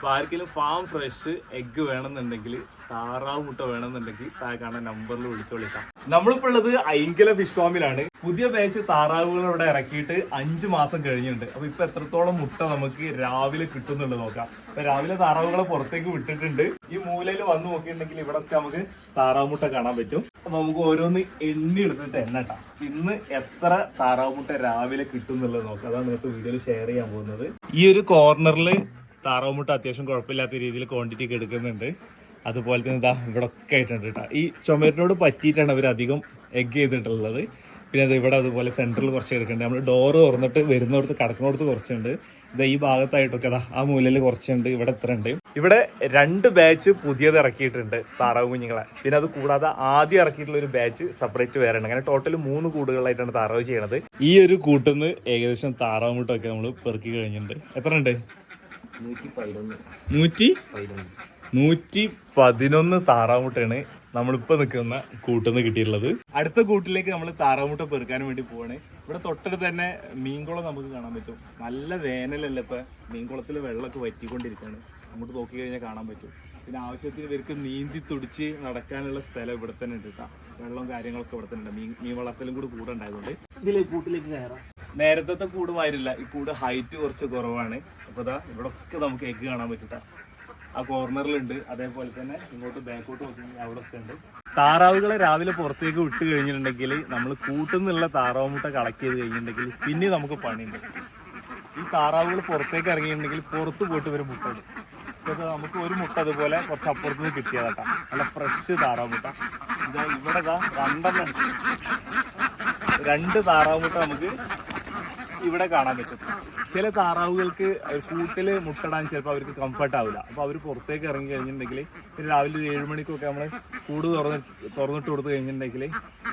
അപ്പോൾ ആർക്കെങ്കിലും farm fresh egg വേണമെന്നുണ്ടെങ്കിൽ, താറാവ് മുട്ട വേണമെന്നുണ്ടെങ്കിൽ താഴെ കാണാൻ നമ്പറിൽ വിളിച്ചു വിളിക്കാം. നമ്മളിപ്പോൾ ഉള്ളത് ഐങ്കല ഫിഷ് ഫാമിലാണ്. പുതിയ ബാച്ച് താറാവുകൾ ഇവിടെ ഇറക്കിയിട്ട് 5 മാസം കഴിഞ്ഞിട്ടുണ്ട്. അപ്പോൾ ഇപ്പോൾ എത്രത്തോളം മുട്ട നമുക്ക് രാവിലെ കിട്ടുന്നുള്ളത് നോക്കാം. അപ്പോൾ രാവിലെ താറാവുകളെ പുറത്തേക്ക് വിട്ടിട്ടുണ്ട്. ഈ മൂലയിൽ വന്ന് നോക്കിയിട്ടുണ്ടെങ്കിൽ ഇവിടൊക്കെ നമുക്ക് താറാവ് മുട്ട കാണാൻ പറ്റും. അപ്പോൾ നമുക്ക് ഓരോന്ന് എണ്ണി എടുത്തിട്ട് എണ്ണട്ടാം. ഇന്ന് എത്ര താറാവ് മുട്ട രാവിലെ കിട്ടും എന്നുള്ളത് നോക്കാം. അതാണ് നിങ്ങൾക്ക് വീഡിയോയിൽ ഷെയർ ചെയ്യാൻ പോകുന്നത്. ഈ ഒരു കോർണറിൽ താറാവ് മുട്ട അത്യാവശ്യം കുഴപ്പമില്ലാത്ത രീതിയിൽ ക്വാണ്ടിറ്റി ഒക്കെ എടുക്കുന്നുണ്ട്. അതുപോലെ തന്നെ ഇതാ ഇവിടെ ഒക്കെ ആയിട്ടുണ്ട് കേട്ടോ. ഈ ചുമരിനോട് പറ്റിയിട്ടാണ് അവർ അധികം എഗ് ചെയ്തിട്ടുള്ളത്. പിന്നെ അത് ഇവിടെ അതുപോലെ സെൻറ്ററിൽ കുറച്ച് എടുക്കുന്നുണ്ട്. നമ്മൾ ഡോറ് തുറന്നിട്ട് വരുന്നിടത്ത് കിടക്കുന്നിടത്ത് കുറച്ചുണ്ട്. ഇതാ ഈ ഭാഗത്തായിട്ടൊക്കെ അതാ ആ മൂലയിൽ കുറച്ചുണ്ട്. ഇവിടെ എത്ര ഉണ്ട്. ഇവിടെ 2 ബാച്ച് പുതിയത് ഇറക്കിയിട്ടുണ്ട് താറാവ് കുഞ്ഞുങ്ങളെ. പിന്നെ അത് കൂടാതെ ആദ്യം ഇറക്കിയിട്ടുള്ള ഒരു ബാച്ച് സെപ്പറേറ്റ് വേറെ ഉണ്ട്. അങ്ങനെ ടോട്ടൽ 3 കൂടുകളായിട്ടാണ് താറാവ് ചെയ്യണത്. ഈ ഒരു കൂട്ടുന്ന് ഏകദേശം താറാവ് മുട്ടൊക്കെ നമ്മൾ പെറുക്കി കഴിഞ്ഞിട്ടുണ്ട്. എത്ര ഉണ്ട്? 111 താറാമുട്ടയാണ് നമ്മളിപ്പോൾ നിൽക്കുന്ന കൂട്ടിന്ന് കിട്ടിയിട്ടുള്ളത്. അടുത്ത കൂട്ടിലേക്ക് നമ്മൾ താറാമുട്ട പെറുക്കാൻ വേണ്ടി പോവാണ്. ഇവിടെ തൊട്ടടുത്ത് തന്നെ മീൻകുളം നമുക്ക് കാണാൻ പറ്റും. നല്ല വേനലല്ല ഇപ്പം, മീൻകുളത്തിൽ വെള്ളമൊക്കെ വറ്റിക്കൊണ്ടിരിക്കുകയാണ്. അങ്ങോട്ട് നോക്കി കഴിഞ്ഞാൽ കാണാൻ പറ്റും. പിന്നെ ആവശ്യത്തിന് ഇവർക്ക് നീന്തി തുടിച്ച് നടക്കാനുള്ള സ്ഥലം ഇവിടെ തന്നെ ഉണ്ട് കേട്ടോ. വെള്ളവും കാര്യങ്ങളൊക്കെ ഇവിടെ തന്നെ ഉണ്ട്. മീൻ വളർത്തലും കൂടി കൂടെ ഉണ്ടായതുകൊണ്ട് ഇതിലേക്ക് കൂട്ടിലേക്ക് കയറാം. നേരത്തെ കൂടുമായിരുന്നില്ല. ഈ കൂട് ഹൈറ്റ് കുറച്ച് കുറവാണ്. അപ്പോൾ ഇതാ ഇവിടെ ഒക്കെ നമുക്ക് എഗ്ഗ് കാണാൻ പറ്റും. ആ കോർണറിലുണ്ട്. അതേപോലെ തന്നെ ഇങ്ങോട്ട് ബാക്കോട്ട് നോക്കി അവിടെ ഒക്കെ ഉണ്ട്. താറാവുകളെ രാവിലെ പുറത്തേക്ക് വിട്ട് കഴിഞ്ഞിട്ടുണ്ടെങ്കിൽ നമ്മൾ കൂട്ടുന്നുള്ള താറാവ് മുട്ട കളക്ട് ചെയ്ത് കഴിഞ്ഞിട്ടുണ്ടെങ്കിൽ പിന്നെ നമുക്ക് പണിയുണ്ട്. ഈ താറാവുകൾ പുറത്തേക്ക് ഇറങ്ങിയിട്ടുണ്ടെങ്കിൽ പുറത്ത് പോയിട്ട് ഒരു മുട്ട ഉണ്ട്. ഇതൊക്കെ നമുക്ക് ഒരു മുട്ട അതുപോലെ കുറച്ച് അപ്പുറത്ത് നിന്ന് കിട്ടിയതാട്ടാ. നല്ല ഫ്രഷ് താറാവ് മുട്ട. ഇതാ ഇവിടെ 2 താറാവ് മുട്ട നമുക്ക് ഇവിടെ കാണാൻ പറ്റും. ചില താറാവുകൾക്ക് കൂട്ടിൽ മുട്ടടാൻ ചിലപ്പോൾ അവർക്ക് കംഫർട്ട് ആവില്ല. അപ്പോൾ അവർ പുറത്തേക്ക് ഇറങ്ങി കഴിഞ്ഞിട്ടുണ്ടെങ്കിൽ പിന്നെ രാവിലെ 7 മണിക്കൊക്കെ നമ്മൾ കൂട് തുറന്നിട്ട് കൊടുത്ത് കഴിഞ്ഞിട്ടുണ്ടെങ്കിൽ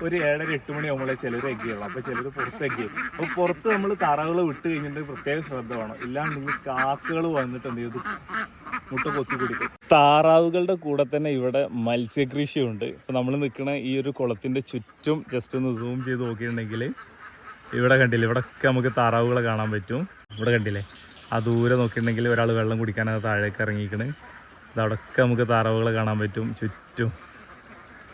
ഒരു 7-8 മണിയാകുമ്പോഴേ ചിലർ എഗ്ഗ് ചെയ്യണം. അപ്പോൾ ചിലർ പുറത്ത് എഗ്ഗ് ചെയ്യും. അപ്പോൾ പുറത്ത് നമ്മൾ താറാവുകളെ വിട്ട് കഴിഞ്ഞിട്ടുണ്ടെങ്കിൽ പ്രത്യേക ശ്രദ്ധ വേണം. ഇല്ലാണ്ടെങ്കിൽ കാക്കകൾ വന്നിട്ട് എന്ത് ചെയ്തു മുട്ട കൊത്തി കുടിക്കും. താറാവുകളുടെ കൂടെ തന്നെ ഇവിടെ മത്സ്യകൃഷിയുണ്ട്. ഇപ്പോൾ നമ്മൾ നിൽക്കുന്ന ഈ ഒരു കുളത്തിൻ്റെ ചുറ്റും ജസ്റ്റ് ഒന്ന് സൂം ചെയ്ത് നോക്കിയിട്ടുണ്ടെങ്കിൽ ഇവിടെ കണ്ടില്ലേ, ഇവിടെയൊക്കെ നമുക്ക് താറാവുകളെ കാണാൻ പറ്റും. ഇവിടെ കണ്ടില്ലേ, ആ ദൂരെ നോക്കിയിട്ടുണ്ടെങ്കിൽ ഒരാൾ വെള്ളം കുടിക്കാനത് താഴേക്ക് ഇറങ്ങിക്കണ്. ഇതവിടെയൊക്കെ നമുക്ക് താറാവുകളെ കാണാൻ പറ്റും ചുറ്റും.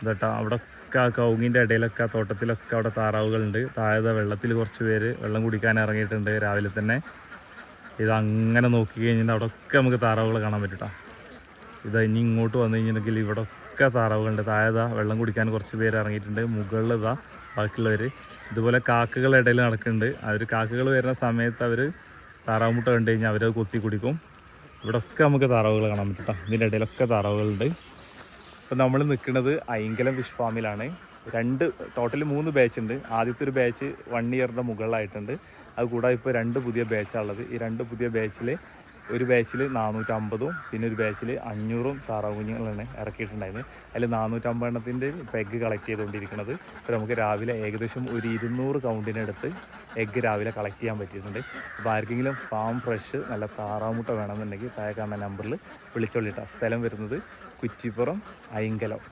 ഇതേട്ടാ അവിടെയൊക്കെ ആ കവുങ്ങിൻ്റെ ഇടയിലൊക്കെ ആ തോട്ടത്തിലൊക്കെ അവിടെ താറാവുകളുണ്ട്. താഴെ വെള്ളത്തിൽ കുറച്ച് പേര് വെള്ളം കുടിക്കാൻ ഇറങ്ങിയിട്ടുണ്ട് രാവിലെ തന്നെ. ഇതങ്ങനെ നോക്കി കഴിഞ്ഞിട്ട് അവിടെയൊക്കെ നമുക്ക് താറാവുകളെ കാണാൻ പറ്റും. ഇത് ഇനി ഇങ്ങോട്ട് വന്നു കഴിഞ്ഞിട്ടുണ്ടെങ്കിൽ ഇവിടെയൊക്കെ താറാവുകളുണ്ട്. താഴെ വെള്ളം കുടിക്കാൻ കുറച്ച് പേര് ഇറങ്ങിയിട്ടുണ്ട്. മുകളിൽ ബാക്കിയുള്ളവർ. ഇതുപോലെ കാക്കകളുടെ ഇടയിൽ നടക്കുന്നുണ്ട്. അവർ കാക്കകൾ വരുന്ന സമയത്ത് അവർ താറാവ് മുട്ട കണ്ടു കഴിഞ്ഞാൽ അവരത് കൊത്തി കുടിക്കും. ഇവിടെയൊക്കെ നമുക്ക് താറാവുകൾ കാണാൻ പറ്റും. ഇതിൻ്റെ ഇടയിലൊക്കെ താറാവുകളുണ്ട്. ഇപ്പം നമ്മൾ നിൽക്കുന്നത് ഐങ്കലം ഫിഷ് ഫാമിലാണ്. ടോട്ടൽ 3 ബാച്ച് ഉണ്ട്. ആദ്യത്തെ ഒരു ബാച്ച് 1 ഇയറിൻ്റെ മുകളിലായിട്ടുണ്ട്. അത് കൂടാതെ ഇപ്പോൾ 2 പുതിയ ബാച്ചാണുള്ളത്. ഈ 2 പുതിയ ബാച്ചിൽ ഒരു ബാച്ചിൽ 450 പിന്നെ ഒരു ബാച്ചിൽ 500 താറാവ് കുഞ്ഞുങ്ങളാണ് ഇറക്കിയിട്ടുണ്ടായിരുന്നത്. അതിൽ 450 എണ്ണത്തിൻ്റെ എഗ്ഗ് കളക്ട് ചെയ്തുകൊണ്ടിരിക്കുന്നത്. ഇപ്പോൾ നമുക്ക് രാവിലെ ഏകദേശം ഒരു 200 കൗണ്ടിനടുത്ത് എഗ്ഗ് രാവിലെ കളക്ട് ചെയ്യാൻ പറ്റിയിട്ടുണ്ട്. അപ്പോൾ ആർക്കെങ്കിലും ഫാം ഫ്രഷ് നല്ല താറാവ് മുട്ട വേണമെന്നുണ്ടെങ്കിൽ താഴെ കാണുന്ന നമ്പറിൽ വിളിച്ചോളിട്ടാ. സ്ഥലം വരുന്നത് കുറ്റിപ്പുറം ഐങ്കലം.